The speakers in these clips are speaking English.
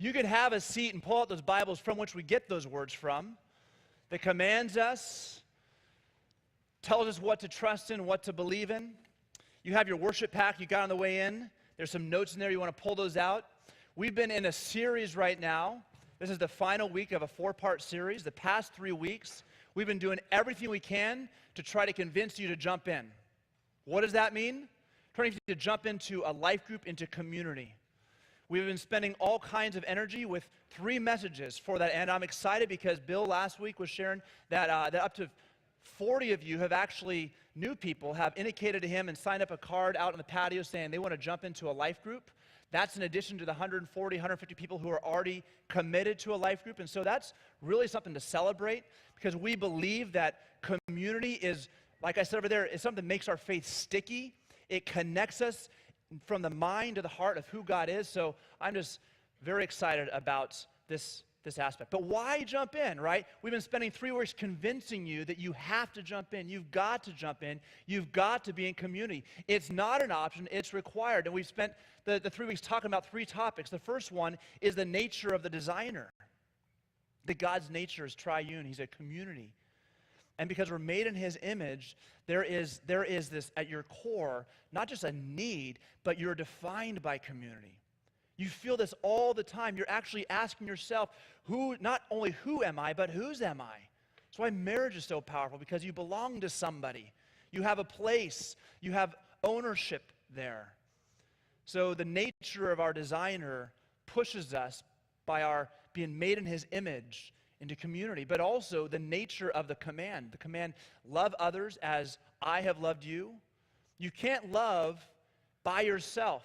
You can have a seat and pull out those Bibles from which we get those words from, that commands us, tells us what to trust in, what to believe in. You have your worship pack you got on the way in. There's some notes in there. You want to pull those out. We've been in a series right now. This is the final week of a 4-part series. The past 3 weeks, we've been doing everything we can to try to convince you to jump in. What does that mean? Trying to jump into a life group, into community. We've been spending all kinds of energy with 3 messages for that, and I'm excited because Bill last week was sharing that, that up to 40 of you have actually, new people, have indicated to him and signed up a card out on the patio saying they want to jump into a life group. That's in addition to the 140, 150 people who are already committed to a life group. And so that's really something to celebrate because we believe that community is, like I said over there, is something that makes our faith sticky. It connects us from the mind to the heart of who God is. So I'm just very excited about this aspect. But why jump in, right? We've been spending 3 weeks convincing you that you have to jump in. You've got to jump in. You've got to be in community. It's not an option. It's required. And we've spent the 3 weeks talking about 3 topics. The first one is the nature of the designer. That God's nature is triune. He's a community. And because we're made in His image, there is this at your core, not just a need, but you're defined by community. You feel this all the time. You're actually asking yourself, not only who am I, but whose am I? That's why marriage is so powerful, because you belong to somebody. You have a place. You have ownership there. So the nature of our designer pushes us by our being made in His image into community, but also the nature of the command. The command, love others as I have loved you. You can't love by yourself.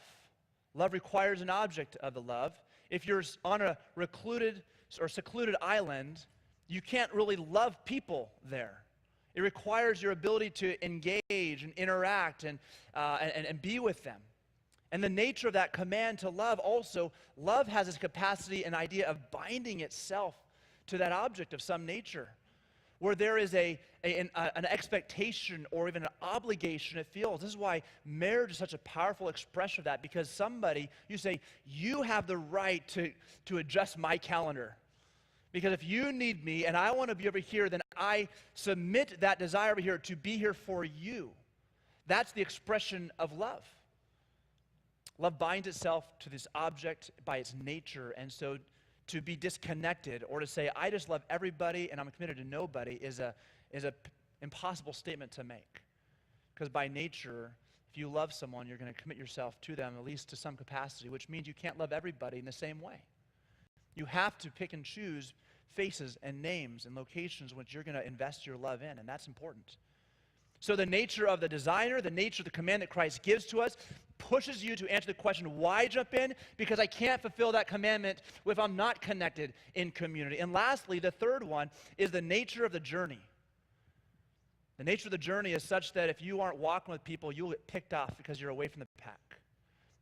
Love requires an object of the love. If you're on a recluded or secluded island, you can't really love people there. It requires your ability to engage and interact and be with them. And the nature of that command to love also, love has this capacity and idea of binding itself to that object of some nature, where there is an expectation or even an obligation it feels. This is why marriage is such a powerful expression of that, because somebody, you say, you have the right to adjust my calendar. Because if you need me and I want to be over here, then I submit that desire over here to be here for you. That's the expression of love. Love binds itself to this object by its nature, and so to be disconnected or to say, I just love everybody and I'm committed to nobody is a impossible statement to make. Because by nature, if you love someone, you're going to commit yourself to them, at least to some capacity, which means you can't love everybody in the same way. You have to pick and choose faces and names and locations which you're going to invest your love in, and that's important. So the nature of the designer, the nature of the command that Christ gives to us, pushes you to answer the question, why jump in? Because I can't fulfill that commandment if I'm not connected in community. And lastly, the third one is the nature of the journey. The nature of the journey is such that if you aren't walking with people, you'll get picked off because you're away from the pack.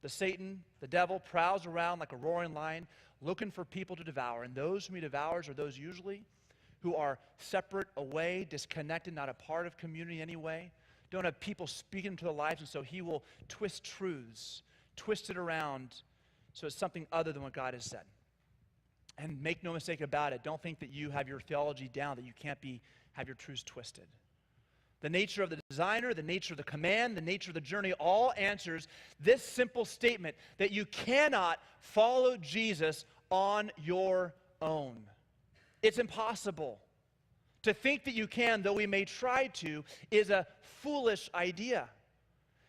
The devil, prowls around like a roaring lion, looking for people to devour. And those whom he devours are those usually who are separate, away, disconnected, not a part of community anyway. Don't have people speaking into their lives, and so he will twist truths, twist it around so it's something other than what God has said. And make no mistake about it, don't think that you have your theology down, that you can't have your truths twisted. The nature of the designer, the nature of the command, the nature of the journey all answers this simple statement that you cannot follow Jesus on your own. It's impossible. To think that you can, though we may try to, is a foolish idea.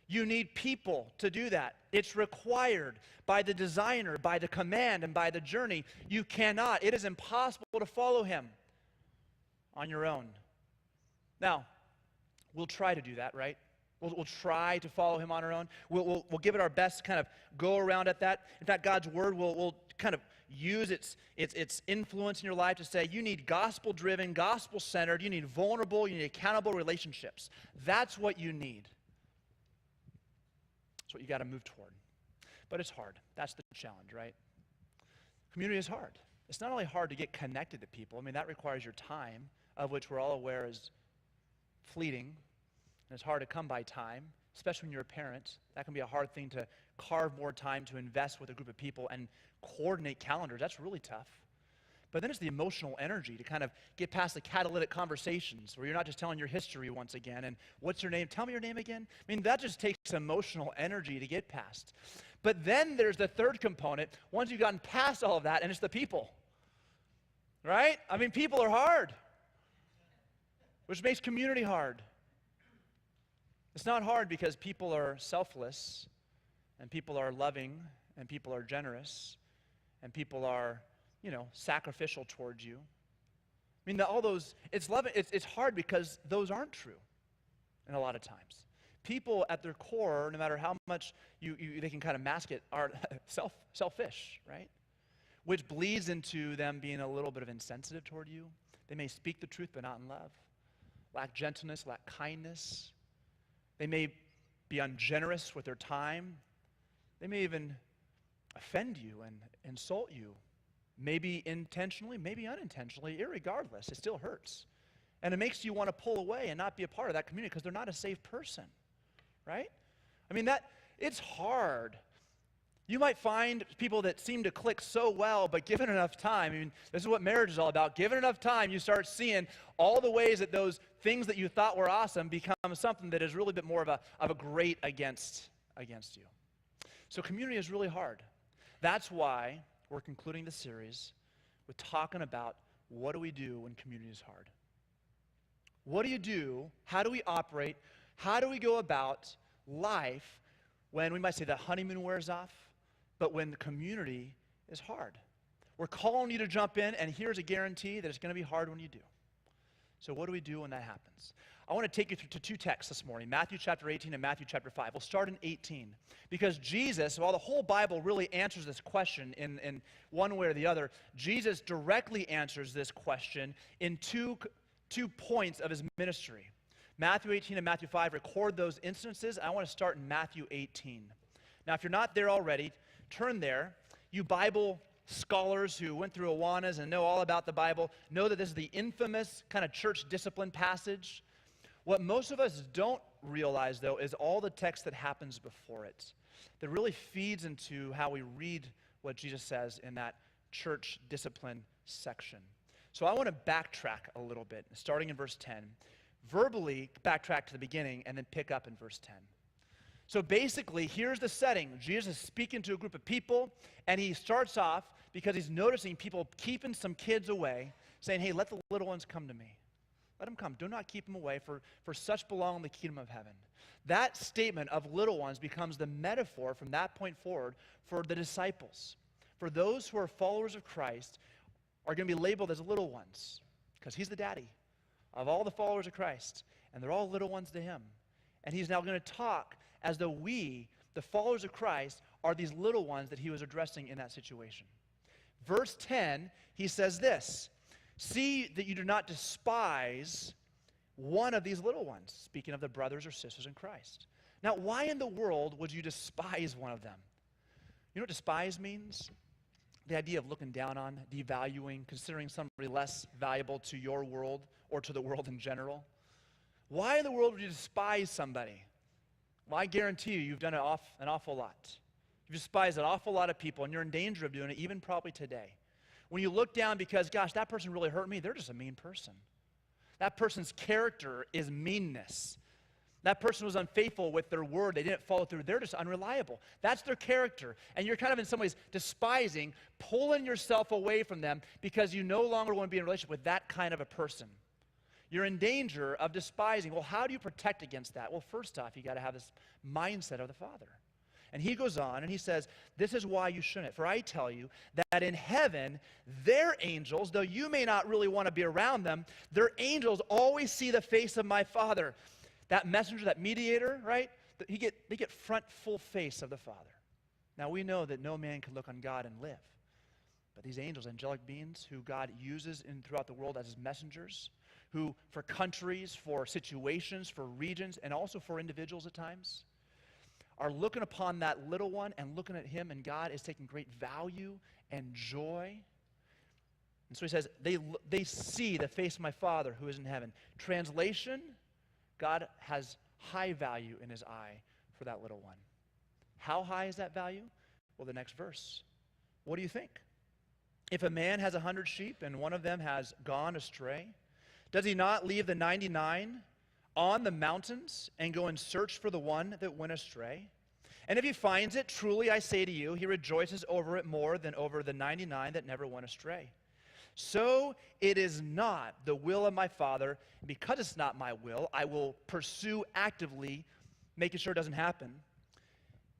You need people to do that. It's required by the designer, by the command, and by the journey. You cannot. It is impossible to follow Him on your own. Now, we'll try to do that, right? We'll try to follow Him on our own. We'll give it our best to kind of go around at that. In fact, God's Word will kind of use its influence in your life to say you need gospel-driven, gospel-centered, you need vulnerable, you need accountable relationships. That's what you need. That's what you got to move toward. But it's hard. That's the challenge, right? Community is hard. It's not only hard to get connected to people. I mean, that requires your time, of which we're all aware is fleeting. And it's hard to come by time, especially when you're a parent. That can be a hard thing to carve more time to invest with a group of people and coordinate calendars. That's really tough. But then it's the emotional energy to kind of get past the catalytic conversations where you're not just telling your history once again, and what's your name? Tell me your name again. I mean, that just takes emotional energy to get past. But then there's the third component, once you've gotten past all of that, and it's the people. Right? I mean, people are hard, which makes community hard. It's not hard because people are selfless, and people are loving, and people are generous, and people are, sacrificial towards you. I mean, all those, it's hard because those aren't true, and a lot of times. People at their core, no matter how much they can kind of mask it, are selfish, right? Which bleeds into them being a little bit of insensitive toward you. They may speak the truth, but not in love. Lack gentleness, lack kindness. They may be ungenerous with their time. They may even offend you and insult you. Maybe intentionally, maybe unintentionally, irregardless, it still hurts. And it makes you want to pull away and not be a part of that community because they're not a safe person, right? I mean, it's hard. You might find people that seem to click so well, but given enough time, I mean, this is what marriage is all about. Given enough time, you start seeing all the ways that those things that you thought were awesome become something that is really a bit more of a grate against you. So community is really hard. That's why we're concluding the series with talking about what do we do when community is hard. What do you do? How do we operate? How do we go about life when we might say the honeymoon wears off, but when the community is hard? We're calling you to jump in, and here's a guarantee that it's going to be hard when you do. So what do we do when that happens? I want to take you to two texts this morning, Matthew chapter 18 and Matthew chapter 5. We'll start in 18. Because Jesus, while the whole Bible really answers this question in one way or the other, Jesus directly answers this question in two points of his ministry. Matthew 18 and Matthew 5 record those instances. I want to start in Matthew 18. Now, if you're not there already, turn there. You Bible scholars who went through Awanas and know all about the Bible know that this is the infamous kind of church discipline passage. What most of us don't realize, though, is all the text that happens before it that really feeds into how we read what Jesus says in that church discipline section. So I want to backtrack a little bit, starting in verse 10. Verbally backtrack to the beginning and then pick up in verse 10. So basically, here's the setting. Jesus is speaking to a group of people, and he starts off because he's noticing people keeping some kids away, saying, hey, let the little ones come to me. Let them come. Do not keep them away, for such belong in the kingdom of heaven. That statement of little ones becomes the metaphor from that point forward for the disciples. For those who are followers of Christ are going to be labeled as little ones because he's the daddy of all the followers of Christ, and they're all little ones to him. And he's now going to talk as though we, the followers of Christ, are these little ones that he was addressing in that situation. Verse 10, he says this, see that you do not despise one of these little ones, speaking of the brothers or sisters in Christ. Now, why in the world would you despise one of them? You know what despise means? The idea of looking down on, devaluing, considering somebody less valuable to your world or to the world in general. Why in the world would you despise somebody? Well, I guarantee you've done an awful lot. You've despised an awful lot of people, and you're in danger of doing it even probably today. When you look down because, gosh, that person really hurt me, they're just a mean person. That person's character is meanness. That person was unfaithful with their word. They didn't follow through. They're just unreliable. That's their character. And you're kind of in some ways despising, pulling yourself away from them because you no longer want to be in a relationship with that kind of a person. You're in danger of despising. Well, how do you protect against that? Well, first off, you got to have this mindset of the Father. And he goes on and he says, this is why you shouldn't. For I tell you that in heaven, their angels, though you may not really want to be around them, their angels always see the face of my Father. That messenger, that mediator, right? They get front full face of the Father. Now we know that no man can look on God and live. But these angels, angelic beings who God uses throughout the world as his messengers, who for countries, for situations, for regions, and also for individuals at times, are looking upon that little one and looking at him, and God is taking great value and joy. And so he says, they see the face of my Father who is in heaven. Translation, God has high value in his eye for that little one. How high is that value? Well, the next verse. What do you think? If a man has 100 sheep and one of them has gone astray, does he not leave the 99 on the mountains and go and search for the one that went astray? And if he finds it, truly I say to you, he rejoices over it more than over the 99 that never went astray. So it is not the will of my Father, and because it's not my will, I will pursue actively, making sure it doesn't happen.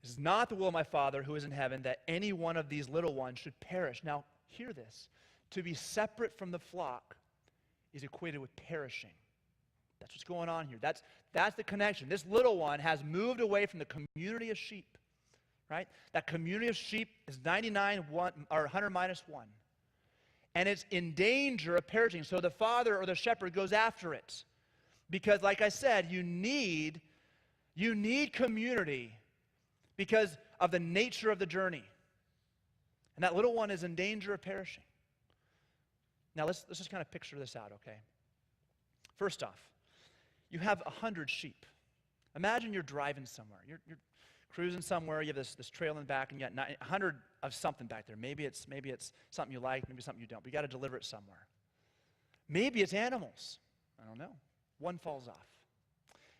It is not the will of my Father who is in heaven that any one of these little ones should perish. Now, hear this. To be separate from the flock is equated with perishing. That's what's going on here. That's the connection. This little one has moved away from the community of sheep, right? That community of sheep is 99, or 100 minus 1. And it's in danger of perishing. So the father or the shepherd goes after it. Because, like I said, you need community because of the nature of the journey. And that little one is in danger of perishing. Now, let's just kind of picture this out, okay? First off, you have 100 sheep. Imagine you're driving somewhere. You're cruising somewhere. You have this trail in the back, and you got 100 of something back there. Maybe it's something you like, maybe something you don't. But you got to deliver it somewhere. Maybe it's animals. I don't know. One falls off.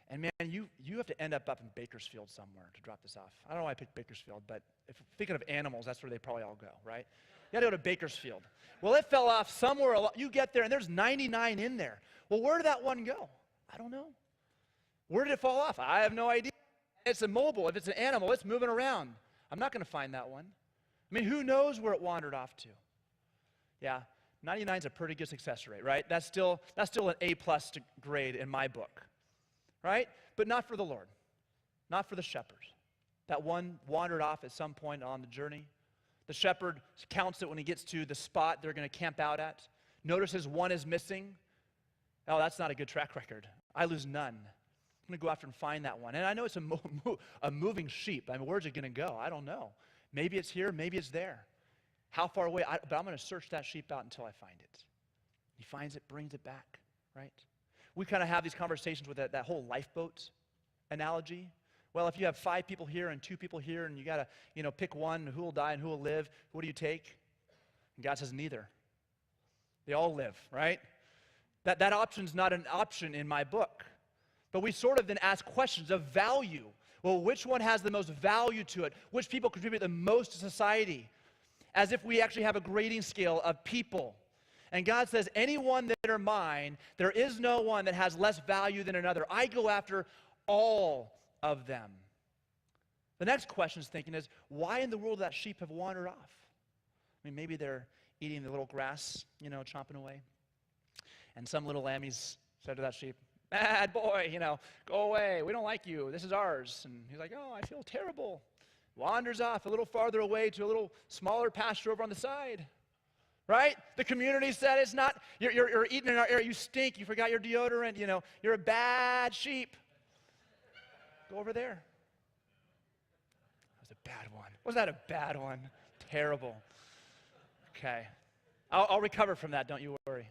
And man, you have to end up in Bakersfield somewhere to drop this off. I don't know why I picked Bakersfield, but if thinking of animals, that's where they probably all go, right? You got to go to Bakersfield. Well, it fell off somewhere. You get there, and there's 99 in there. Well, where did that one go? I don't know. Where did it fall off? I have no idea. It's immobile. If it's an animal, it's moving around. I'm not going to find that one. I mean, who knows where it wandered off to? Yeah, 99 is a pretty good success rate, right? That's still an A-plus grade in my book, right? But not for the Lord, not for the shepherd. That one wandered off at some point on the journey. The shepherd counts it when he gets to the spot they're going to camp out at. Notices one is missing. Oh, that's not a good track record. I lose none. I'm going to go after and find that one. And I know it's a moving sheep. I mean, where's it going to go? I don't know. Maybe it's here, maybe it's there. How far away? But I'm going to search that sheep out until I find it. He finds it, brings it back, right? We kind of have these conversations with that whole lifeboat analogy. Well, if you have 5 people here and 2 people here, and you got to, pick one, who will die and who will live, what do you take? And God says neither. They all live, right? That option's not an option in my book. But we sort of then ask questions of value. Well, which one has the most value to it? Which people contribute the most to society? As if we actually have a grading scale of people. And God says, anyone that are mine, there is no one that has less value than another. I go after all of them. The next question is thinking is, why in the world that sheep have wandered off? I mean, maybe they're eating the little grass, chomping away. And some little lammies said to that sheep, bad boy, go away. We don't like you. This is ours. And he's like, oh, I feel terrible. Wanders off a little farther away to a little smaller pasture over on the side. Right? The community said it's not, you're eating in our area. You stink. You forgot your deodorant. You're a bad sheep. Go over there. That was a bad one. Was that a bad one? Terrible. Okay. I'll recover from that. Don't you worry.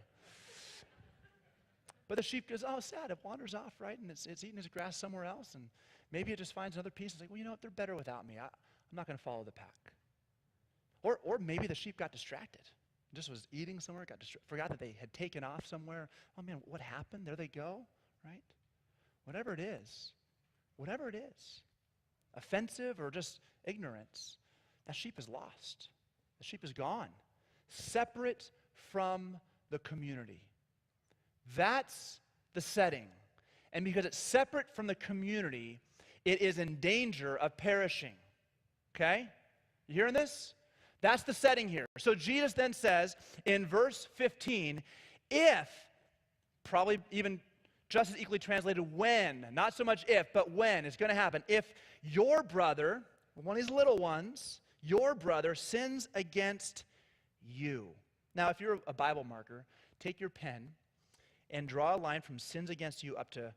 But the sheep goes, oh, sad. It wanders off, right? And it's eating its grass somewhere else. And maybe it just finds another piece. It's like, well, you know what? They're better without me. I'm not going to follow the pack. Or maybe the sheep got distracted. Just was eating somewhere, forgot that they had taken off somewhere. Oh, man, what happened? There they go, right? Whatever it is, offensive or just ignorance, that sheep is lost. The sheep is gone, separate from the community. That's the setting. And because it's separate from the community, it is in danger of perishing. Okay? You hearing this? That's the setting here. So Jesus then says in verse 15, if, probably even just as equally translated when, not so much if, but when, it's going to happen. If your brother, one of these little ones, your brother sins against you. Now, if you're a Bible marker, take your pen and draw a line from sins against you up to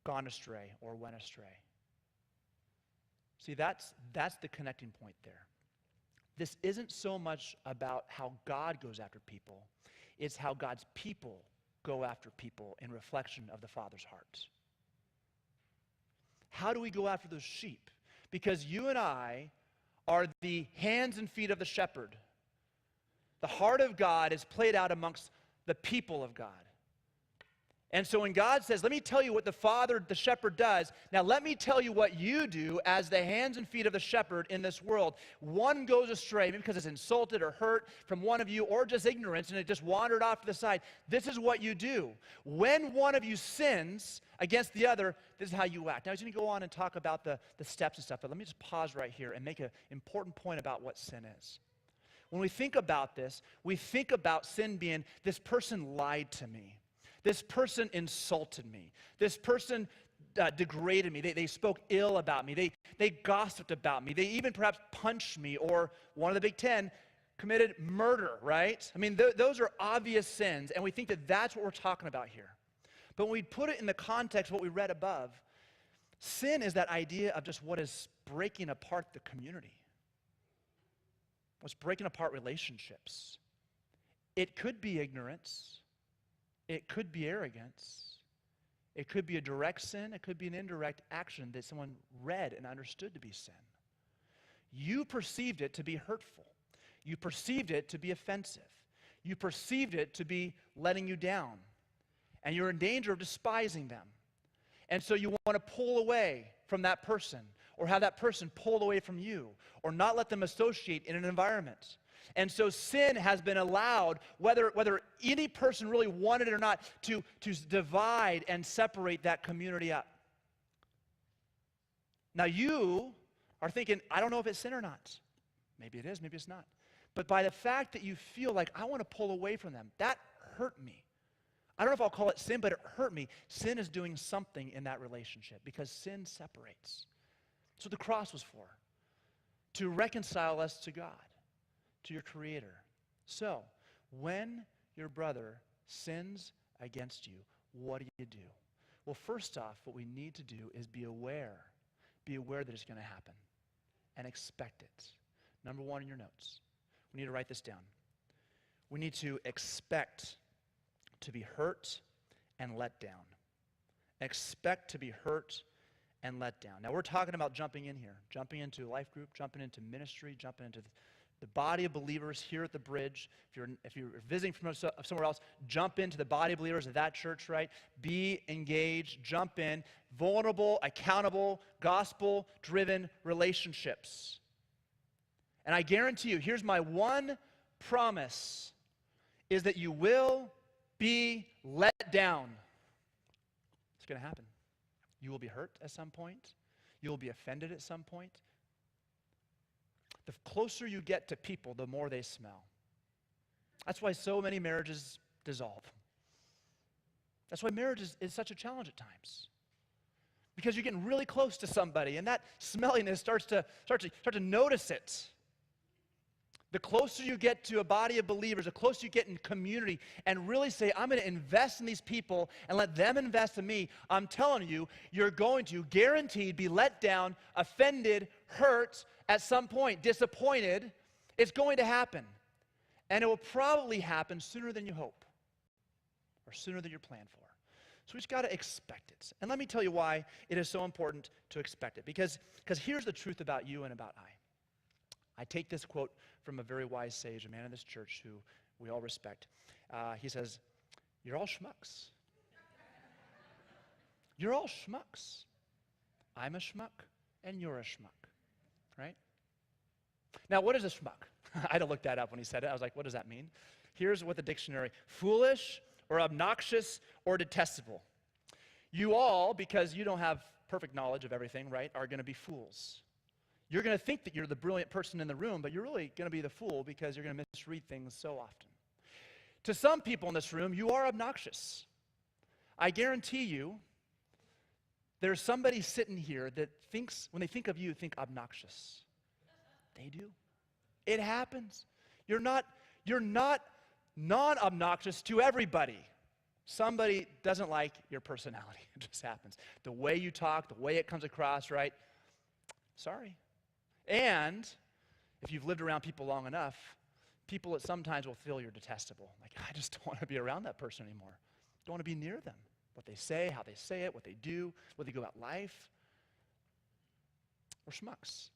gone astray or went astray. See, that's the connecting point there. This isn't so much about how God goes after people. It's how God's people go after people in reflection of the Father's heart. How do we go after those sheep? Because you and I are the hands and feet of the shepherd. The heart of God is played out amongst the people of God. And so when God says, let me tell you what the Father, the shepherd, does, now let me tell you what you do as the hands and feet of the shepherd in this world. One goes astray, maybe because it's insulted or hurt from one of you, or just ignorance, and it just wandered off to the side. This is what you do. When one of you sins against the other, this is how you act. Now, he's going to go on and talk about the steps and stuff, but let me just pause right here and make an important point about what sin is. When we think about this, we think about sin being, this person lied to me. This person insulted me. This person degraded me. They spoke ill about me. They gossiped about me. They even perhaps punched me, or one of the big 10, committed murder, right? I mean, those are obvious sins, and we think that that's what we're talking about here. But when we put it in the context of what we read above, sin is that idea of just what is breaking apart the community. What's breaking apart relationships. It could be ignorance. It could be arrogance. It could be a direct sin. It could be an indirect action that someone read and understood to be sin. You perceived it to be hurtful. You perceived it to be offensive. You perceived it to be letting you down. And you're in danger of despising them. And so you want to pull away from that person, or have that person pulled away from you, or not let them associate in an environment. And so sin has been allowed, whether any person really wanted it or not, to divide and separate that community up. Now you are thinking, I don't know if it's sin or not. Maybe it is, maybe it's not. But by the fact that you feel like, I want to pull away from them, that hurt me. I don't know if I'll call it sin, but it hurt me. Sin is doing something in that relationship, because sin separates. That's what the cross was for, to reconcile us to God, to your Creator. So, when your brother sins against you, what do you do? Well, first off, what we need to do is be aware. Be aware that it's going to happen, and expect it. Number one in your notes. We need to write this down. We need to expect to be hurt and let down. Expect to be hurt and let down. Now, we're talking about jumping in here, jumping into a life group, jumping into ministry, jumping into the body of believers here at the Bridge. If you're visiting from somewhere else, jump into the body of believers of that church, right? Be engaged, jump in, vulnerable, accountable, gospel-driven relationships. And I guarantee you, here's my one promise, is that you will be let down. It's going to happen. You will be hurt at some point. You will be offended at some point. The closer you get to people, the more they smell. That's why so many marriages dissolve. That's why marriage is such a challenge at times. Because you're getting really close to somebody, and that smelliness starts to notice it. The closer you get to a body of believers, the closer you get in community, and really say, I'm going to invest in these people and let them invest in me, I'm telling you, you're going to, guaranteed, be let down, offended, hurt at some point, disappointed. It's going to happen. And it will probably happen sooner than you hope, or sooner than you're planned for. So we just got to expect it. And let me tell you why it is so important to expect it. Because here's the truth about you and about I take this quote from a very wise sage, a man in this church who we all respect. He says, you're all schmucks. You're all schmucks. I'm a schmuck, and you're a schmuck, right? Now, what is a schmuck? I had to look that up when he said it. I was like, what does that mean? Here's what the dictionary, foolish or obnoxious or detestable. You all, because you don't have perfect knowledge of everything, right, are going to be fools. You're going to think that you're the brilliant person in the room, but you're really going to be the fool because you're going to misread things so often. To some people in this room, you are obnoxious. I guarantee you, there's somebody sitting here that thinks, when they think of you, think obnoxious. They do. It happens. You're not non-obnoxious to everybody. Somebody doesn't like your personality. It just happens. The way you talk, the way it comes across, right? Sorry. And if you've lived around people long enough, people at sometimes will feel you're detestable. Like, I just don't want to be around that person anymore. Don't want to be near them. What they say, how they say it, what they do, what they go about life. We're schmucks.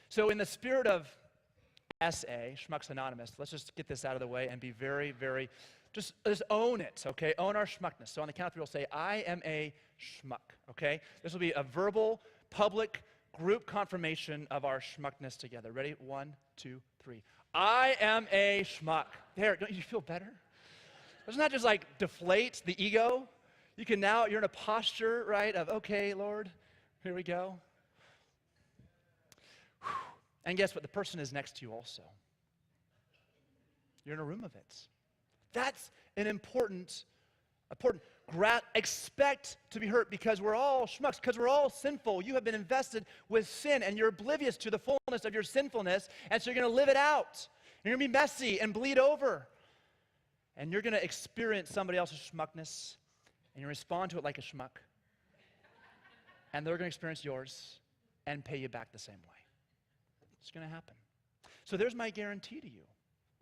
So in the spirit of SA, Schmucks Anonymous, let's just get this out of the way and be very, very, just own it, okay? Own our schmuckness. So on the count of three, we'll say, I am a schmuck, okay? This will be a verbal, public, group confirmation of our schmuckness together. Ready? 1, 2, 3. I am a schmuck. There, don't you feel better? Doesn't that just like deflate the ego? You can now, you're in a posture, right, of, okay, Lord, here we go. Whew. And guess what? The person is next to you also. You're in a room of it. That's an important, expect to be hurt because we're all schmucks, because we're all sinful. You have been invested with sin, and you're oblivious to the fullness of your sinfulness, and so you're going to live it out. You're going to be messy and bleed over. And you're going to experience somebody else's schmuckness, and you respond to it like a schmuck. And they're going to experience yours and pay you back the same way. It's going to happen. So there's my guarantee to you.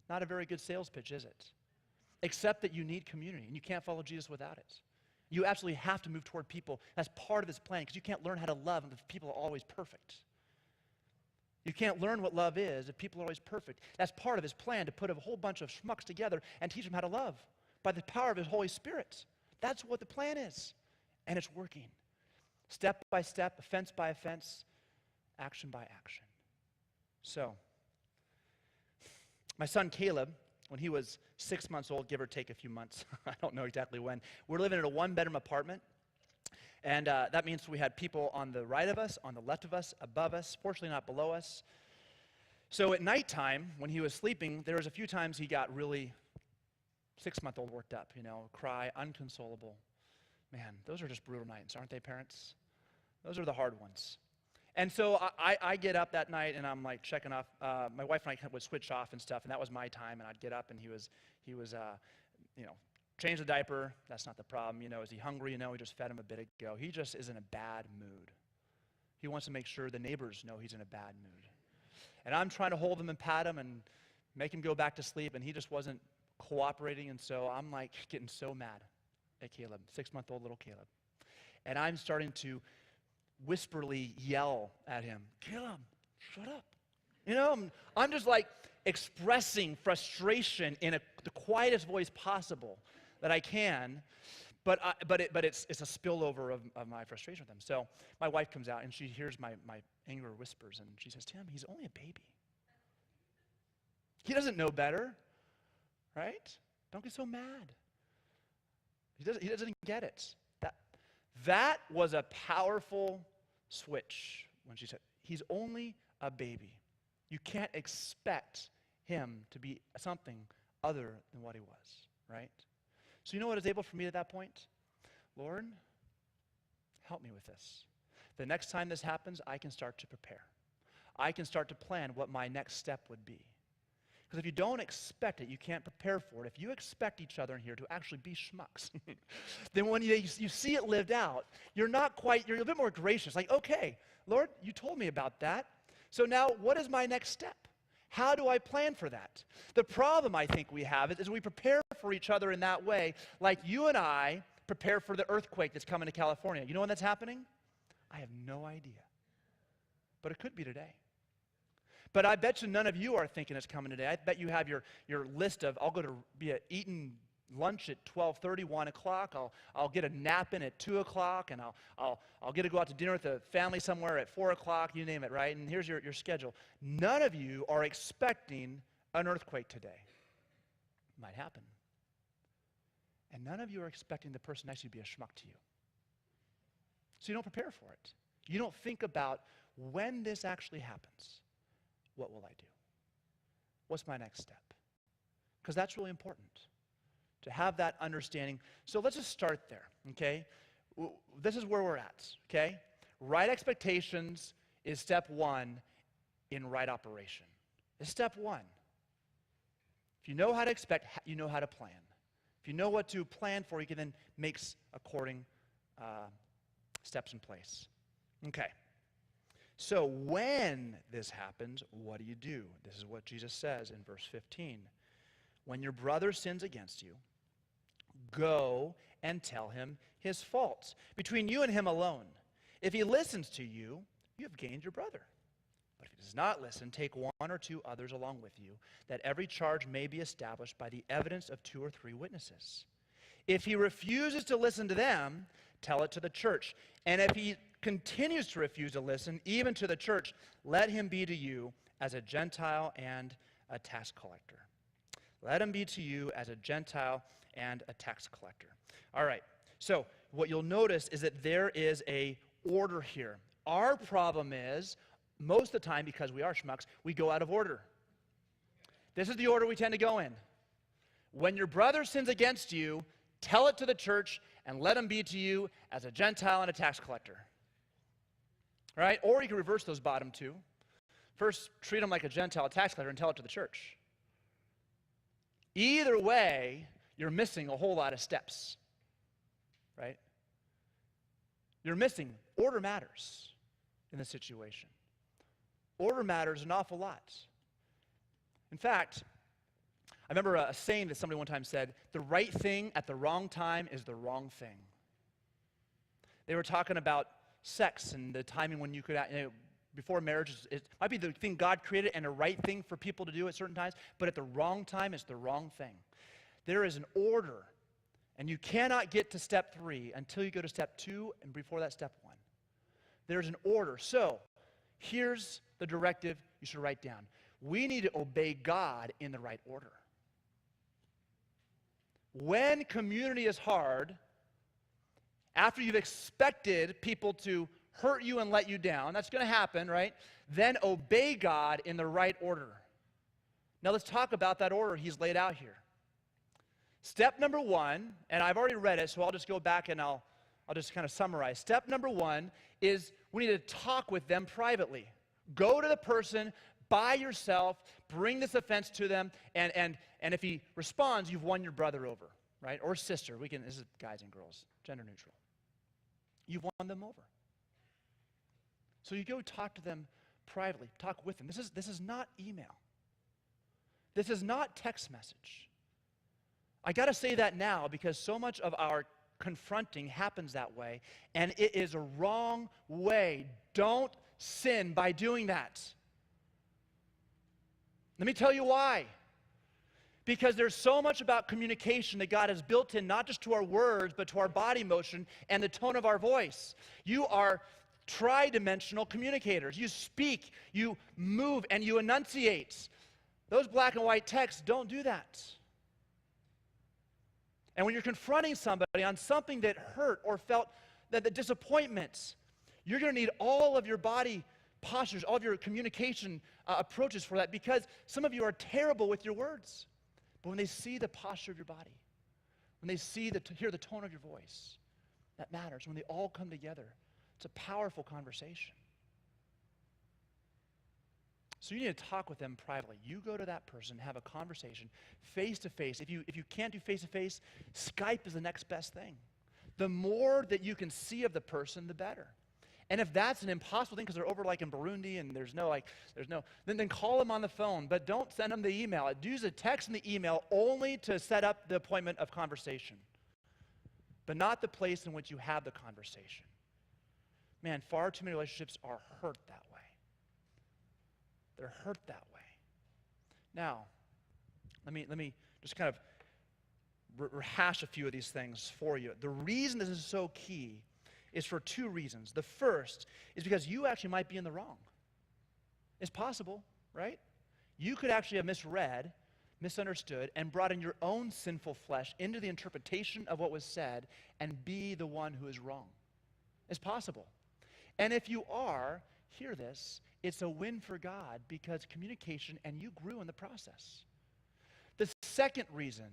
Not a very good sales pitch, is it? Except that you need community, and you can't follow Jesus without it. You absolutely have to move toward people. That's part of his plan, because you can't learn how to love if people are always perfect. You can't learn what love is if people are always perfect. That's part of his plan, to put a whole bunch of schmucks together and teach them how to love by the power of his Holy Spirit. That's what the plan is, and it's working. Step by step, offense by offense, action by action. So, my son Caleb, when he was 6 months old, give or take a few months, I don't know exactly when, we're living in a one-bedroom apartment. And that means we had people on the right of us, on the left of us, above us, fortunately not below us. So at nighttime, when he was sleeping, there was a few times he got really 6-month-old worked up, cry, unconsolable. Man, those are just brutal nights, aren't they, parents? Those are the hard ones. And so I get up that night, and I'm like checking off. My wife and I would switch off and stuff, and that was my time. And I'd get up, and he was, change the diaper. That's not the problem. Is he hungry? We just fed him a bit ago. He just is in a bad mood. He wants to make sure the neighbors know he's in a bad mood. And I'm trying to hold him and pat him and make him go back to sleep, and he just wasn't cooperating. And so I'm like getting so mad at Caleb, 6-month-old little Caleb. And I'm starting to whisperly yell at him, Caleb, shut up. I'm just like expressing frustration in the quietest voice possible that I can, but it's a spillover of my frustration with him. So my wife comes out, and she hears my anger whispers, and she says, Tim, he's only a baby. He doesn't know better, right? Don't get so mad. He doesn't get it. That was a powerful switch when she said, he's only a baby. You can't expect him to be something other than what he was, right? So you know what is able for me at that point? Lord, help me with this. The next time this happens, I can start to prepare. I can start to plan what my next step would be. Because if you don't expect it, you can't prepare for it. If you expect each other in here to actually be schmucks, then when you see it lived out, you're a bit more gracious. Like, okay, Lord, you told me about that. So now what is my next step? How do I plan for that? The problem I think we have is we prepare for each other in that way, like you and I prepare for the earthquake that's coming to California. You know when that's happening? I have no idea. But it could be today. But I bet you none of you are thinking it's coming today. I bet you have your list of, I'll go to be eating lunch at 12:30, 1 o'clock. I'll get a nap in at 2 o'clock, and I'll get to go out to dinner with the family somewhere at 4 o'clock, you name it, right? And here's your schedule. None of you are expecting an earthquake today. It might happen. And none of you are expecting the person next to you to be a schmuck to you. So you don't prepare for it. You don't think about when this actually happens. What will I do? What's my next step? Because that's really important, to have that understanding. So let's just start there, okay? This is where we're at, okay? Right expectations is step one in right operation. It's step one. If you know how to expect, you know how to plan. If you know what to plan for, you can then make according steps in place. Okay. So when this happens, what do? This is what Jesus says in verse 15. When your brother sins against you, go and tell him his faults between you and him alone. If he listens to you, you have gained your brother. But if he does not listen, take one or two others along with you, that every charge may be established by the evidence of 2 or 3 witnesses. If he refuses to listen to them, tell it to the church. And if he continues to refuse to listen, even to the church, let him be to you as a Gentile and a tax collector. Let him be to you as a Gentile and a tax collector. All right, so what you'll notice is that there is a order here. Our problem is, most of the time, because we are schmucks, we go out of order. This is the order we tend to go in. When your brother sins against you, tell it to the church and let him be to you as a Gentile and a tax collector. Right? Or you can reverse those bottom two. First, treat him like a Gentile tax collector and tell it to the church. Either way, you're missing a whole lot of steps. Right? You're missing. Order matters in this situation. Order matters an awful lot. In fact, I remember a saying that somebody one time said, the right thing at the wrong time is the wrong thing. They were talking about sex and the timing when you could, before marriage, it might be the thing God created and a right thing for people to do at certain times, but at the wrong time, it's the wrong thing. There is an order, and you cannot get to step 3 until you go to step 2, and before that, step 1. There's an order. So, here's the directive you should write down. We need to obey God in the right order. When community is hard, after you've expected people to hurt you and let you down, that's going to happen, right? Then obey God in the right order. Now let's talk about that order he's laid out here. Step number 1, and I've already read it, so I'll just go back and I'll just kind of summarize. Step number 1 is we need to talk with them privately. Go to the person by yourself, bring this offense to them, and if he responds, you've won your brother over, right? Or sister. This is guys and girls, gender neutral. You've won them over. So you go talk to them privately, talk with them. This is not email. This is not text message. I got to say that now because so much of our confronting happens that way, and it is a wrong way. Don't sin by doing that. Let me tell you why. Because there's so much about communication that God has built in, not just to our words, but to our body motion and the tone of our voice. You are tri-dimensional communicators. You speak, you move, and you enunciate. Those black and white texts don't do that. And when you're confronting somebody on something that hurt or felt that the disappointment, you're going to need all of your body postures, all of your communication approaches for that, because some of you are terrible with your words. But when they see the posture of your body, when they hear the tone of your voice, that matters. When they all come together, it's a powerful conversation. So you need to talk with them privately. You go to that person, have a conversation face to face. If you can't do face to face, Skype is the next best thing. The more that you can see of the person, the better. And if that's an impossible thing because they're over like in Burundi and then call them on the phone, but don't send them the email. Use the text and the email only to set up the appointment of conversation, but not the place in which you have the conversation. Man, far too many relationships are hurt that way. They're hurt that way. Now, let me just kind of rehash a few of these things for you. The reason this is so key is for 2 reasons. The first is because you actually might be in the wrong. It's possible, right? You could actually have misread, misunderstood, and brought in your own sinful flesh into the interpretation of what was said and be the one who is wrong. It's possible. And if you are, hear this, it's a win for God because communication and you grew in the process. The second reason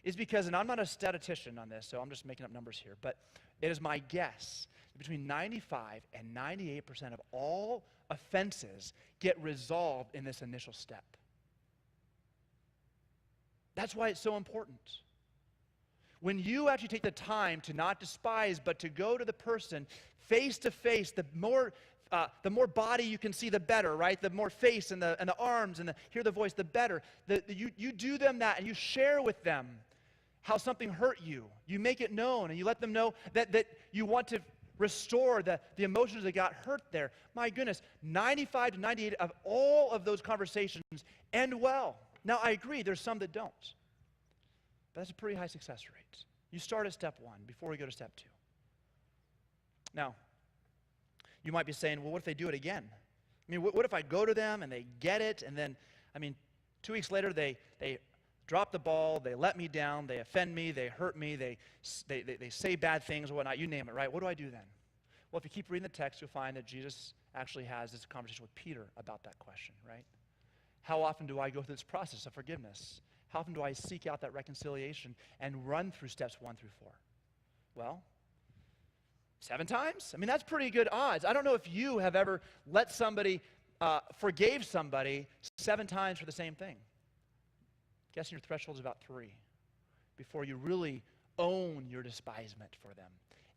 is because, and I'm not a statistician on this, so I'm just making up numbers here, but it is my guess that between 95 and 98% of all offenses get resolved in this initial step. That's why it's so important. When you actually take the time to not despise, but to go to the person face to face, the more body you can see, the better, right? The more face and the arms and hear the voice, the better. You do them that and you share with them how something hurt you. You make it known and you let them know that you want to restore the emotions that got hurt there. My goodness, 95 to 98 of all of those conversations end well. Now, I agree, there's some that don't. But that's a pretty high success rate. You start at step 1 before we go to step 2. Now, you might be saying, well, what if they do it again? I mean, what if I go to them and they get it, and then, 2 weeks later they drop the ball, they let me down, they offend me, they hurt me, they say bad things or whatnot, you name it, right? What do I do then? Well, if you keep reading the text, you'll find that Jesus actually has this conversation with Peter about that question, right? How often do I go through this process of forgiveness? How often do I seek out that reconciliation and run through steps 1 through 4? Well, 7 times? That's pretty good odds. I don't know if you have ever let somebody, forgave somebody 7 times for the same thing. Guessing your threshold is about 3 before you really own your despisement for them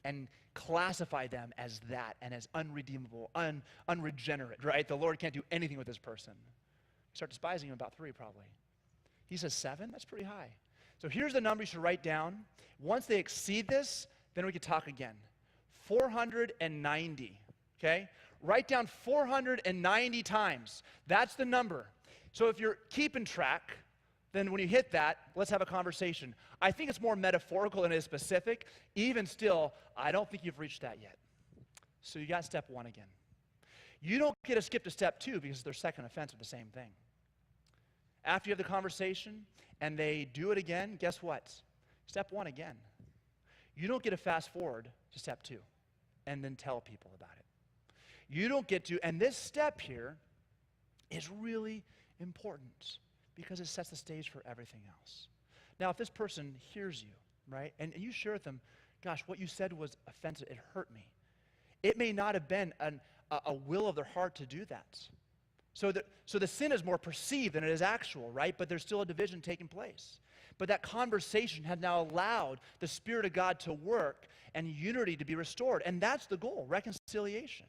and classify them as that and as unredeemable, unregenerate, right? The Lord can't do anything with this person. You start despising him about 3 probably. He says 7? That's pretty high. So here's the number you should write down. Once they exceed this, then we can talk again. 490, okay? Write down 490 times. That's the number. So if you're keeping track, then when you hit that, let's have a conversation. I think it's more metaphorical than it is specific. Even still, I don't think you've reached that yet. So you got step 1 again. You don't get to skip to step 2 because it's their second offense of the same thing. After you have the conversation and they do it again, guess what? Step 1 again. You don't get to fast forward to step 2 and then tell people about it. You don't get to, and this step here is really important because it sets the stage for everything else. Now, if this person hears you, right, and you share with them, gosh, what you said was offensive, it hurt me. It may not have been a will of their heart to do that. So the sin is more perceived than it is actual, right? But there's still a division taking place. But that conversation has now allowed the Spirit of God to work and unity to be restored. And that's the goal, reconciliation.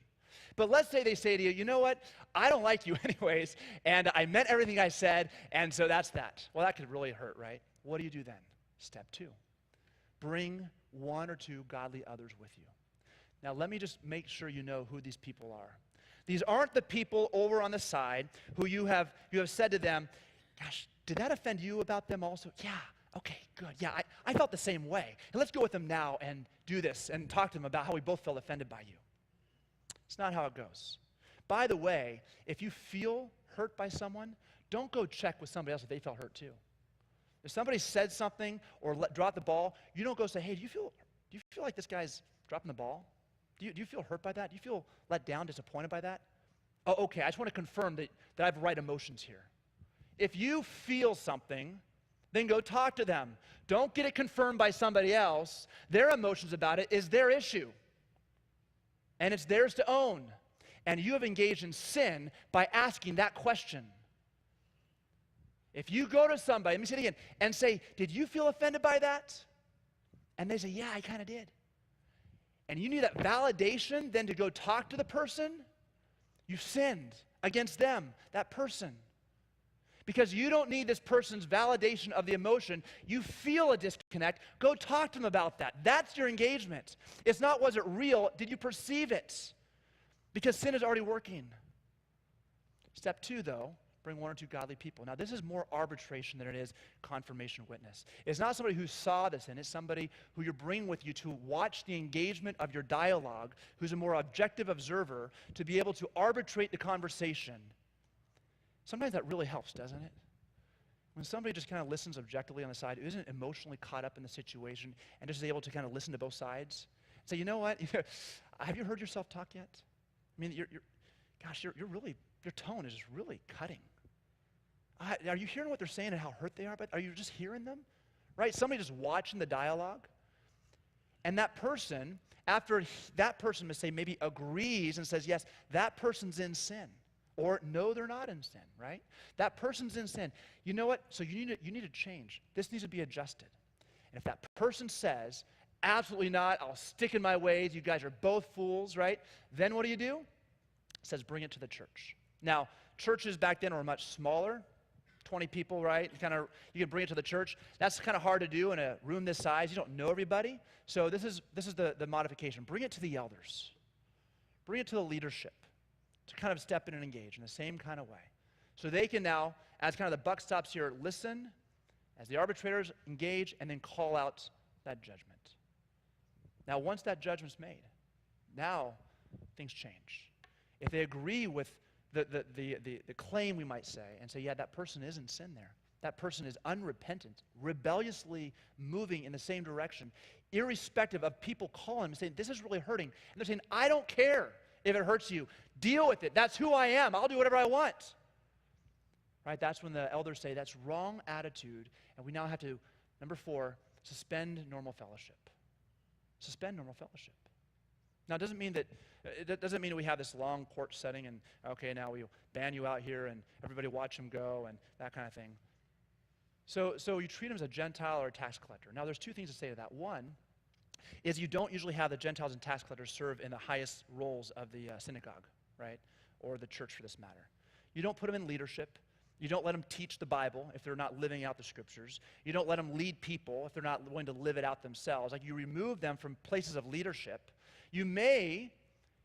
But let's say they say to you, you know what? I don't like you anyways, and I meant everything I said, and so that's that. Well, that could really hurt, right? What do you do then? Step 2. Bring 1 or 2 godly others with you. Now, let me just make sure you know who these people are. These aren't the people over on the side who you have said to them, gosh, did that offend you about them also? Yeah, okay, good. Yeah, I felt the same way. And let's go with them now and do this and talk to them about how we both felt offended by you. It's not how it goes. By the way, if you feel hurt by someone, don't go check with somebody else if they felt hurt too. If somebody said something or dropped the ball, you don't go say, hey, do you feel like this guy's dropping the ball? Do you feel hurt by that? Do you feel let down, disappointed by that? Oh, okay, I just want to confirm that I have right emotions here. If you feel something, then go talk to them. Don't get it confirmed by somebody else. Their emotions about it is their issue. And it's theirs to own. And you have engaged in sin by asking that question. If you go to somebody, let me say it again, and say, did you feel offended by that? And they say, yeah, I kind of did. And you need that validation then to go talk to the person, you've sinned against them, that person. Because you don't need this person's validation of the emotion. You feel a disconnect. Go talk to them about that. That's your engagement. It's not, was it real? Did you perceive it? Because sin is already working. Step 2, though, bring 1 or 2 godly people. Now, this is more arbitration than it is confirmation witness. It's not somebody who saw the sin. It's somebody who you're bringing with you to watch the engagement of your dialogue, who's a more objective observer, to be able to arbitrate the conversation. Sometimes that really helps, doesn't it? When somebody just kind of listens objectively on the side, who isn't emotionally caught up in the situation, and just is able to kind of listen to both sides, say, you know what? Have you heard yourself talk yet? Your tone is just really cutting. Are you hearing what they're saying and how hurt they are? But are you just hearing them? Right? Somebody just watching the dialogue. And that person, after that person, say maybe agrees and says, yes, that person's in sin. Or no, they're not in sin, right? That person's in sin. You know what? So you need to change. This needs to be adjusted. And if that person says, absolutely not, I'll stick in my ways, you guys are both fools, right? Then what do? It says bring it to the church. Now, churches back then were much smaller. 20 people, right? You can bring it to the church. That's kind of hard to do in a room this size. You don't know everybody. So this is the modification. Bring it to the elders. Bring it to the leadership to kind of step in and engage in the same kind of way. So they can now, as kind of the buck stops here, listen as the arbitrators engage and then call out that judgment. Now, once that judgment's made, now things change. If they agree with the claim, we might say, and say, yeah, that person is in sin there. That person is unrepentant, rebelliously moving in the same direction, irrespective of people calling and saying, this is really hurting. And they're saying, I don't care if it hurts you. Deal with it. That's who I am. I'll do whatever I want. Right? That's when the elders say that's wrong attitude, and we now have to, number 4, suspend normal fellowship. Suspend normal fellowship. Now, it doesn't mean that we have this long court setting and, okay, now we'll ban you out here and everybody watch him go and that kind of thing. So you treat him as a Gentile or a tax collector. Now, there's 2 things to say to that. One is you don't usually have the Gentiles and tax collectors serve in the highest roles of the synagogue, right, or the church for this matter. You don't put them in leadership. You don't let them teach the Bible if they're not living out the scriptures. You don't let them lead people if they're not willing to live it out themselves. Like, you remove them from places of leadership. You may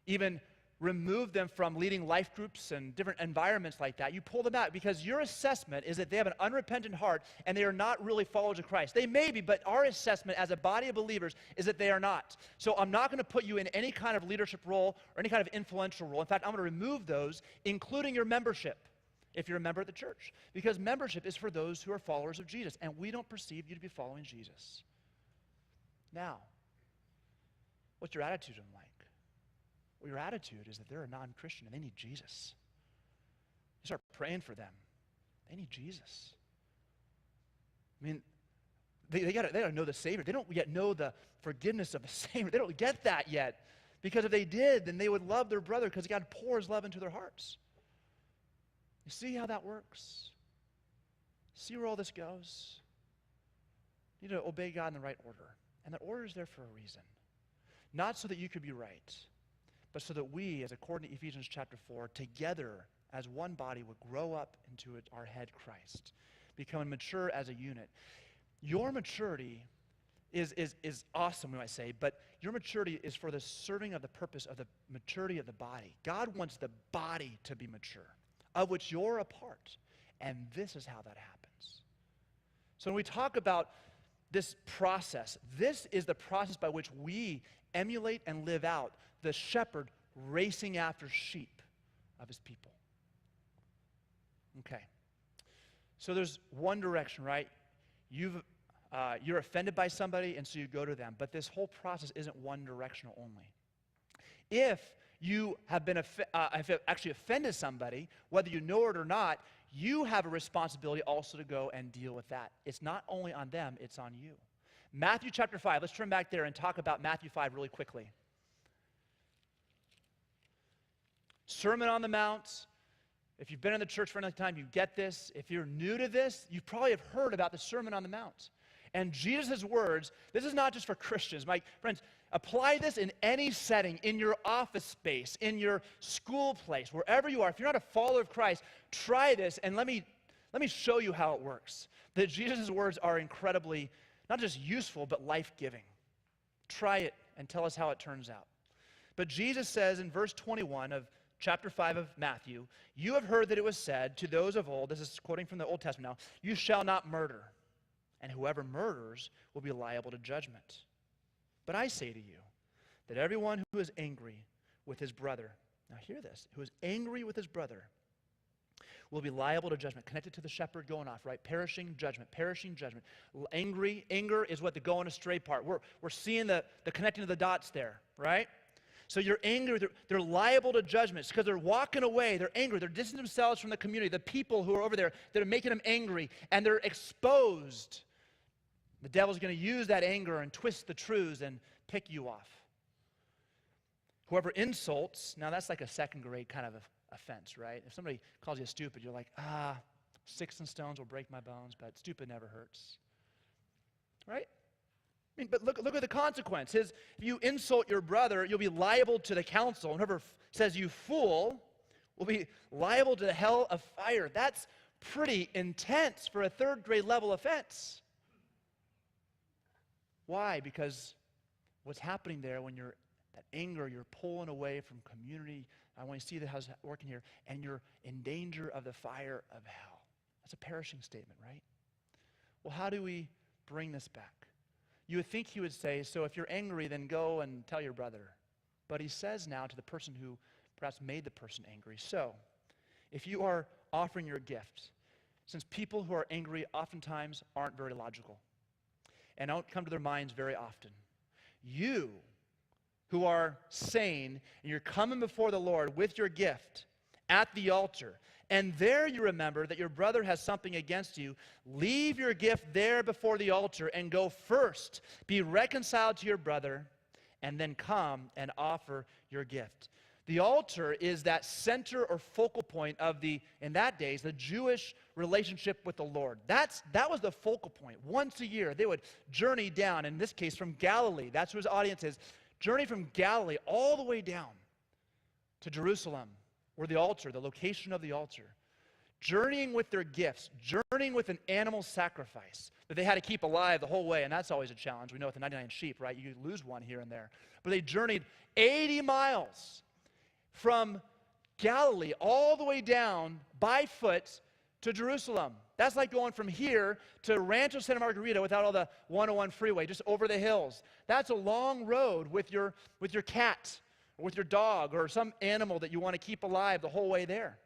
even remove them from leading life groups and different environments like that. You pull them out because your assessment is that they have an unrepentant heart and they are not really followers of Christ. They may be, but our assessment as a body of believers is that they are not. So I'm not going to put you in any kind of leadership role or any kind of influential role. In fact, I'm going to remove those, including your membership, if you're a member of the church. Because membership is for those who are followers of Jesus, and we don't perceive you to be following Jesus. Now, what's your attitude in like? Well, your attitude is that they're a non-Christian and they need Jesus. You start praying for them. They need Jesus. I mean, they got to know the Savior. They don't yet know the forgiveness of the Savior. They don't get that yet. Because if they did, then they would love their brother because God pours love into their hearts. You see how that works? See where all this goes? You need to obey God in the right order. And that order is there for a reason. Not so that you could be right, but so that we, as according to Ephesians chapter 4, together as one body would grow up into our head Christ, becoming mature as a unit. Your maturity is awesome, we might say, but your maturity is for the serving of the purpose of the maturity of the body. God wants the body to be mature, of which you're a part, and this is how that happens. So when we talk about this process, this is the process by which we emulate and live out the shepherd racing after sheep of his people. Okay. So there's one direction, right? You're offended by somebody, and so you go to them. But this whole process isn't one directional only. If you have been actually offended somebody, whether you know it or not, you have a responsibility also to go and deal with that. It's not only on them, it's on you. Matthew chapter 5. Let's turn back there and talk about Matthew 5 really quickly. Sermon on the Mount. If you've been in the church for any time, you get this. If you're new to this, you probably have heard about the Sermon on the Mount. And Jesus' words, this is not just for Christians. My friends, apply this in any setting, in your office space, in your school place, wherever you are. If you're not a follower of Christ, try this, and let me show you how it works. That Jesus' words are incredibly, not just useful, but life-giving. Try it and tell us how it turns out. But Jesus says in verse 21 of chapter 5 of Matthew, "You have heard that it was said to those of old," this is quoting from the Old Testament now, "You shall not murder, and whoever murders will be liable to judgment. But I say to you that everyone who is angry with his brother," now hear this, "who is angry with his brother will be liable to judgment." Connected to the shepherd going off, right? Perishing judgment, perishing judgment. Anger is what the going astray part. We're seeing the connecting of the dots there, right? So you're angry, they're liable to judgments because they're walking away, they're angry, they're distancing themselves from the community, the people who are over there that are making them angry, and they're exposed. The devil's going to use that anger and twist the truths and pick you off. Whoever insults, now that's like a second grade kind of offense, right? If somebody calls you stupid, you're like, sticks and stones will break my bones, but stupid never hurts. Right? I mean, but look at the consequence. If you insult your brother, you'll be liable to the council. And whoever says you fool will be liable to the hell of fire. That's pretty intense for a third grade level offense. Why? Because what's happening there when you're that anger, you're pulling away from community. I want to see how's that working here, and you're in danger of the fire of hell. That's a perishing statement, right? Well, how do we bring this back? You would think he would say, so if you're angry, then go and tell your brother. But he says now to the person who perhaps made the person angry, so if you are offering your gift, since people who are angry oftentimes aren't very logical and don't come to their minds very often, you who are sane and you're coming before the Lord with your gift at the altar, and there you remember that your brother has something against you, leave your gift there before the altar and go first, be reconciled to your brother, and then come and offer your gift. The altar is that center or focal point of in that days, the Jewish relationship with the Lord. That was the focal point. Once a year, they would journey down, in this case from Galilee, that's who his audience is, journey from Galilee all the way down to Jerusalem, where the altar, the location of the altar, journeying with their gifts, journeying with an animal sacrifice that they had to keep alive the whole way, and that's always a challenge. We know with the 99 sheep, right? You lose one here and there. But they journeyed 80 miles from Galilee all the way down by foot to Jerusalem. That's like going from here to Rancho Santa Margarita without all the 101 freeway, just over the hills. That's a long road with your cat or with your dog or some animal that you want to keep alive the whole way there.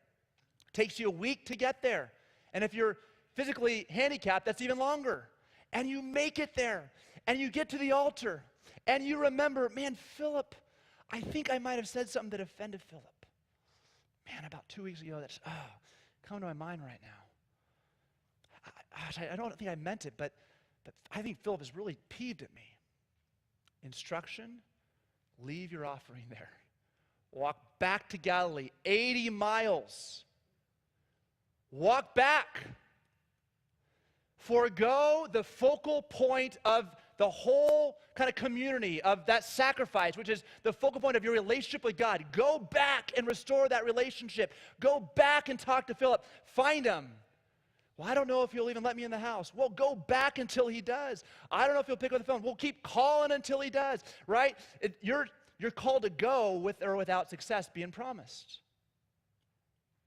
It takes you a week to get there. And if you're physically handicapped, that's even longer. And you make it there. And you get to the altar. And you remember, man, Philip, I think I might have said something that offended Philip. Man, about 2 weeks ago, that's coming to my mind right now. I don't think I meant it, but I think Philip is really peeved at me. Instruction, leave your offering there. Walk back to Galilee, 80 miles. Walk back. Forgo the focal point of the whole kind of community of that sacrifice, which is the focal point of your relationship with God. Go back and restore that relationship. Go back and talk to Philip. Find him. Well, I don't know if he'll even let me in the house. Well, go back until he does. I don't know if he'll pick up the phone. We'll keep calling until he does, right? You're called to go with or without success being promised.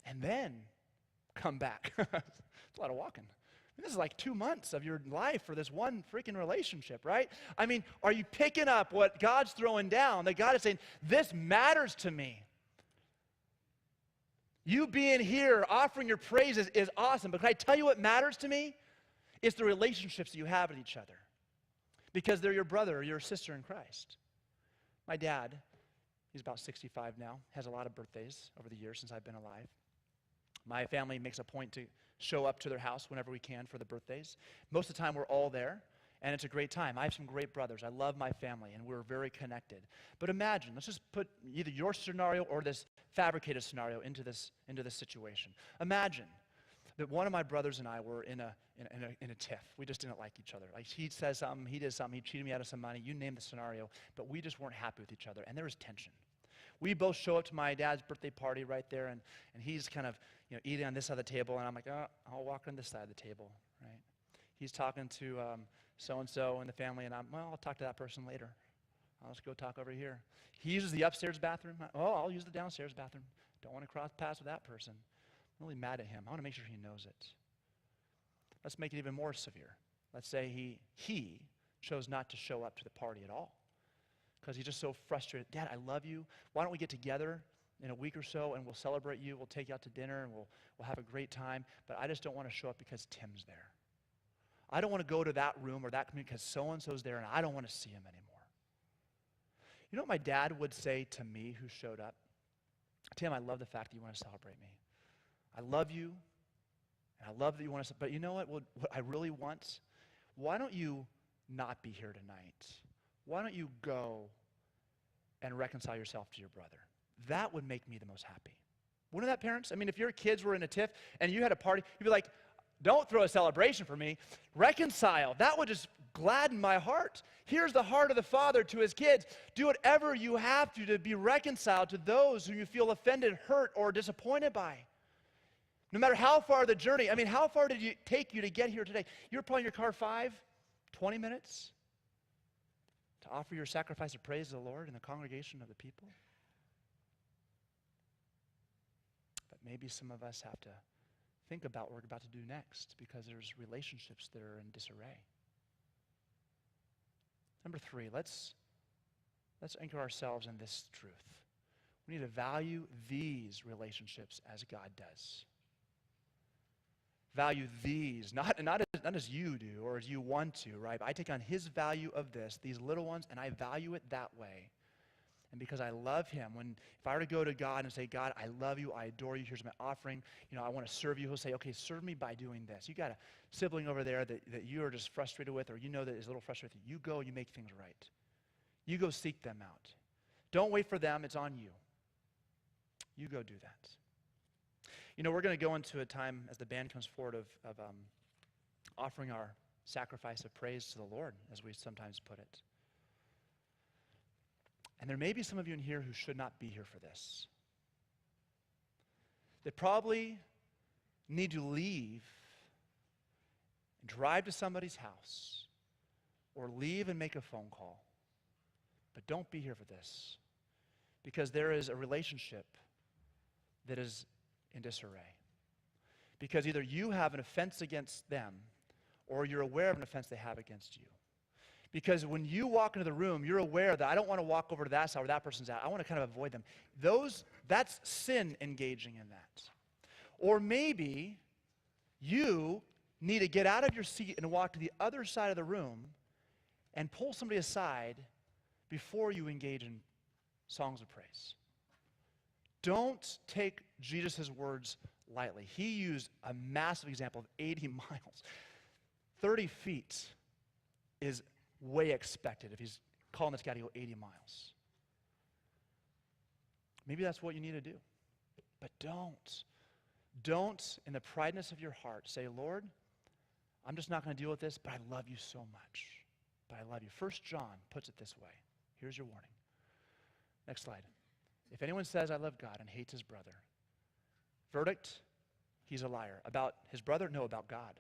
And then come back. It's a lot of walking. This is like 2 months of your life for this one freaking relationship, right? I mean, are you picking up what God's throwing down? That God is saying, this matters to me. You being here, offering your praises is awesome, but can I tell you what matters to me? It's the relationships that you have with each other. Because they're your brother or your sister in Christ. My dad, he's about 65 now, has a lot of birthdays over the years since I've been alive. My family makes a point to show up to their house whenever we can for the birthdays. Most of the time we're all there, and it's a great time. I have some great brothers. I love my family, and we're very connected. But imagine, let's just put either your scenario or this fabricated scenario into this situation. Imagine that one of my brothers and I were in a tiff. We just didn't like each other. Like he says something, he did something, he cheated me out of some money, you name the scenario, but we just weren't happy with each other, and there was tension. We both show up to my dad's birthday party right there, and he's kind of eating on this side of the table, and I'm like, oh, I'll walk on this side of the table, right? He's talking to so-and-so in the family, and I'll talk to that person later. I'll just go talk over here. He uses the upstairs bathroom. I'll use the downstairs bathroom. Don't want to cross paths with that person. I'm really mad at him. I want to make sure he knows it. Let's make it even more severe. Let's say he chose not to show up to the party at all because he's just so frustrated. Dad, I love you. Why don't we get together in a week or so and we'll celebrate you. We'll take you out to dinner and we'll have a great time. But I just don't want to show up because Tim's there. I don't want to go to that room or that community because so-and-so's there and I don't want to see him anymore. You know what my dad would say to me who showed up? Tim, I love the fact that you want to celebrate me. I love you, and I love that you want to, but you know what I really want? Why don't you not be here tonight? Why don't you go and reconcile yourself to your brother? That would make me the most happy. Wouldn't that, parents? I mean, if your kids were in a tiff and you had a party, you'd be like, don't throw a celebration for me. Reconcile. That would just gladden my heart. Here's the heart of the Father to his kids. Do whatever you have to be reconciled to those who you feel offended, hurt, or disappointed by. No matter how far the journey, I mean, how far did it take you to get here today? You were pulling your car 20 minutes to offer your sacrifice of praise to the Lord in the congregation of the people? But maybe some of us have to think about what we're about to do next because there's relationships that are in disarray. Number 3, let's anchor ourselves in this truth. We need to value these relationships as God does. Value these, not as you do or as you want to, right? But I take on his value of these little ones, and I value it that way. And because I love him, if I were to go to God and say, God, I love you, I adore you, here's my offering, I want to serve you, he'll say, okay, serve me by doing this. You got a sibling over there that you are just frustrated with, or that is a little frustrated with you. You go, you make things right. You go seek them out. Don't wait for them, it's on you. You go do that. We're going to go into a time as the band comes forward of offering our sacrifice of praise to the Lord, as we sometimes put it. And there may be some of you in here who should not be here for this. They probably need to leave and drive to somebody's house or leave and make a phone call. But don't be here for this, because there is a relationship that is in disarray. Because either you have an offense against them or you're aware of an offense they have against you. Because when you walk into the room, you're aware that I don't want to walk over to that side where that person's at. I want to kind of avoid them. That's sin engaging in that. Or maybe you need to get out of your seat and walk to the other side of the room and pull somebody aside before you engage in songs of praise. Don't take Jesus' words lightly. He used a massive example of 80 miles. 30 feet is way expected if he's calling this guy to go 80 miles. Maybe that's what you need to do. But don't, in the prideness of your heart, say, Lord, I'm just not going to deal with this, but I love you so much. But I love you. 1 John puts it this way. Here's your warning. Next slide. If anyone says, I love God and hates his brother, verdict, he's a liar. About his brother? No, about God.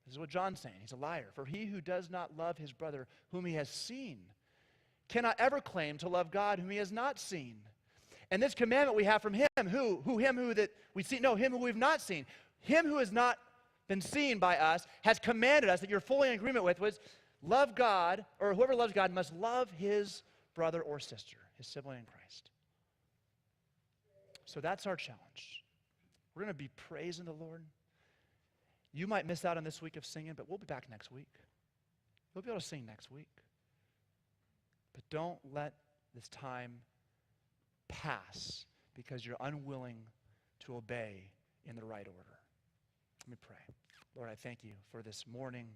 This is what John's saying. He's a liar. For he who does not love his brother whom he has seen cannot ever claim to love God whom he has not seen. And this commandment we have from him, him who that we see, no, him who we've not seen. Him who has not been seen by us has commanded us that you're fully in agreement with was love God, or whoever loves God must love his brother or sister, his sibling in Christ. So that's our challenge. We're going to be praising the Lord. You might miss out on this week of singing, but we'll be back next week. You'll be able to sing next week. But don't let this time pass because you're unwilling to obey in the right order. Let me pray. Lord, I thank you for this morning.